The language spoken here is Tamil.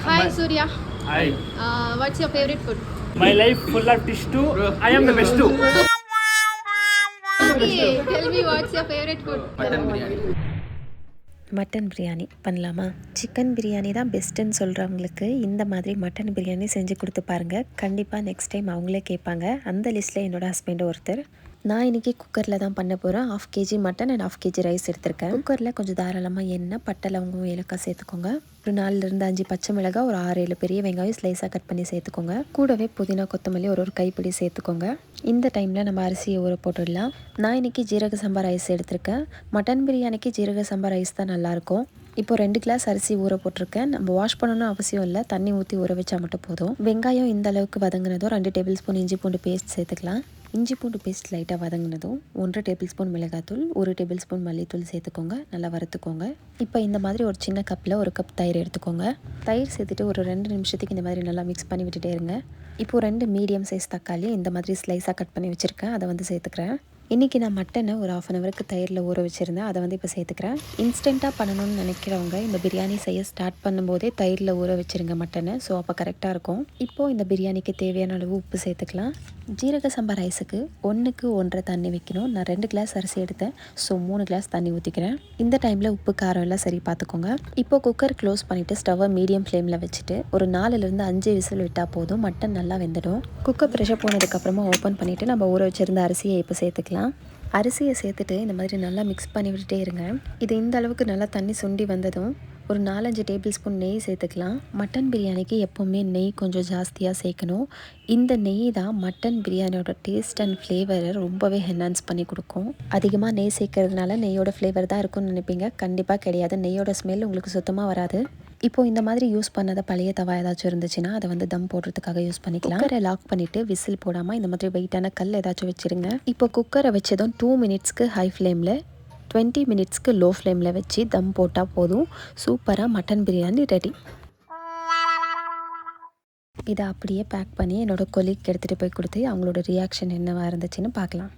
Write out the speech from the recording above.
Hi Surya. Hi. What's your favorite food? My life full of dish too. I am the best too. Hey, tell me what's your favorite food? Mutton biryani பண்ணலாமா? சிக்கன் பிரியாணி தான் பெஸ்ட்டுன்னு சொல்கிறவங்களுக்கு இந்த மாதிரி மட்டன் பிரியாணி செஞ்சு கொடுத்து பாருங்கள். கண்டிப்பாக நெக்ஸ்ட் டைம் அவங்களே கேட்பாங்க. அந்த லிஸ்ட்டில் என்னோடய ஹஸ்பண்ட் ஒருத்தர். நான் இன்றைக்கி குக்கரில் தான் பண்ண போகிறேன். 1/2 kg mutton and 1/2 kg rice எடுத்திருக்கேன். குக்கரில் கொஞ்சம் தாராளமாக எண்ணெய், பட்டை, லவங்கம், ஏலக்காய் சேர்த்துக்கோங்க. ஒரு 4 5 பச்சை மிளகாய், ஒரு 6 7 பெரிய வெங்காயம் ஸ்லைஸாக கட் பண்ணி சேர்த்துக்கோங்க. கூடவே புதினா, கொத்தமல்லி ஒரு கைப்பிடி சேர்த்துக்கோங்க. இந்த டைமில் நம்ம அரிசியை ஊற போட்டுடலாம். நான் இன்றைக்கி ஜீரக சம்பா ரைஸ் எடுத்திருக்கேன். மட்டன் பிரியாணிக்கு ஜீரக சம்பா ரைஸ் தான் நல்லாயிருக்கும். இப்போது 2 கிளாஸ் அரிசி ஊற போட்டிருக்கேன். நம்ம வாஷ் பண்ணணும்னு அவசியம் இல்லை, தண்ணி ஊற்றி ஊற வச்சா மட்டும் போதும். வெங்காயம் இந்த அளவுக்கு வதங்கினதும் 2 டேபிள் ஸ்பூன் இஞ்சி பூண்டு பேஸ்ட் சேர்த்துக்கலாம். இஞ்சி பூண்டு பேஸ்ட் லைட்டாக வதங்கினதும் 1 டேபிள் ஸ்பூன் மிளகாத்தூள், 1 டேபிள் ஸ்பூன் மல்லித்தூள் சேர்த்துக்கோங்க. நல்லா வறுத்துக்கோங்க. இப்போ இந்த மாதிரி ஒரு சின்ன கப்பில் 1 கப் தயிர் எடுத்துக்கோங்க. தயிர் சேர்த்துட்டு ஒரு 2 நிமிஷத்துக்கு இந்த மாதிரி நல்லா மிக்ஸ் பண்ணி விட்டுட்டே இருங்க. இப்போது 2 மீடியம் சைஸ் தக்காளி இந்த மாதிரி ஸ்லைஸாக கட் பண்ணி வச்சுருக்கேன், அதை சேர்த்துக்கிறேன். இன்றைக்கி நான் மட்டனை ஒரு 1/2 அன் ஹவருக்கு தயிரில் ஊற வச்சுருந்தேன், அதை இப்போ சேர்த்துக்கிறேன். இன்ஸ்டண்ட்டாக பண்ணணும்னு நினைக்கிறவங்க இந்த பிரியாணி செய்ய ஸ்டார்ட் பண்ணும்போதே தயிரில் ஊற வச்சுருங்க மட்டனை. ஸோ அப்போ கரெக்டாக இருக்கும். இப்போது இந்த பிரியாணிக்கு தேவையான அளவு உப்பு சேர்த்துக்கலாம். ஜீரக சம்பா ரைஸுக்கு 1க்கு 1.5 தண்ணி வைக்கணும். நான் 2 கிளாஸ் அரிசி எடுத்தேன், ஸோ 3 கிளாஸ் தண்ணி ஊற்றிக்கிறேன். இந்த டைமில் உப்பு காரம் எல்லாம் சரி பார்த்துக்கோங்க. இப்போது குக்கர் க்ளோஸ் பண்ணிவிட்டு ஸ்டவ்வை மீடியம் ஃப்ளேமில் வச்சுட்டு ஒரு 4லேருந்து 5 விசில் விட்டால் போதும். மட்டன் நல்லா வெந்துடும். குக்கர் ப்ரெஷர் போனதுக்கப்புறமா ஓப்பன் பண்ணிவிட்டு நம்ம ஊற வச்சுருந்த அரிசியை இப்போ சேர்த்துக்கலாம். அரிசியை சேர்த்துட்டு இந்த மாதிரி நல்லா மிக்ஸ் பண்ணி விட்டுட்டே இருங்க. இது இந்த அளவுக்கு நல்லா தண்ணி சுண்டி வந்ததும் ஒரு 4-5 டேபிள் ஸ்பூன் நெய் சேர்த்துக்கலாம். மட்டன் பிரியாணிக்கு எப்போவுமே நெய் கொஞ்சம் ஜாஸ்தியாக சேர்க்கணும். இந்த நெய் தான் மட்டன் பிரியாணியோட டேஸ்ட் அண்ட் ஃப்ளேவரை ரொம்பவே என்ஹான்ஸ் பண்ணி கொடுக்கும். அதிகமாக நெய் சேர்க்கறதுனால நெய்யோட ஃப்ளேவர் தான் இருக்கும்னு நினைப்பீங்க. கண்டிப்பாக கிடையாது. நெய்யோட ஸ்மெல் உங்களுக்கு சுத்தமாக வராது. இப்போது இந்த மாதிரி யூஸ் பண்ணாத பழைய தவா ஏதாச்சும் இருந்துச்சுன்னா அதை தம் போடுறதுக்காக யூஸ் பண்ணிக்கலாம். குக்கரை லாக் பண்ணிவிட்டு விசில் போடாமல் இந்த மாதிரி வெயிட்டான கல் ஏதாச்சும் வச்சுருங்க. இப்போ குக்கரை வச்சதும் 2 மினிட்ஸ்க்கு ஹை ஃப்ளேமில், 20 மினிட்ஸ்க்கு லோ ஃப்ளேமில் வச்சு தம் போட்டால் போதும். சூப்பராக மட்டன் பிரியாணி ரெடி. இதை அப்படியே பேக் பண்ணி என்னோடய கொலீக் எடுத்துகிட்டு போய் கொடுத்து அவங்களோட ரியாக்ஷன் என்னவாக இருந்துச்சுன்னு பார்க்கலாம்.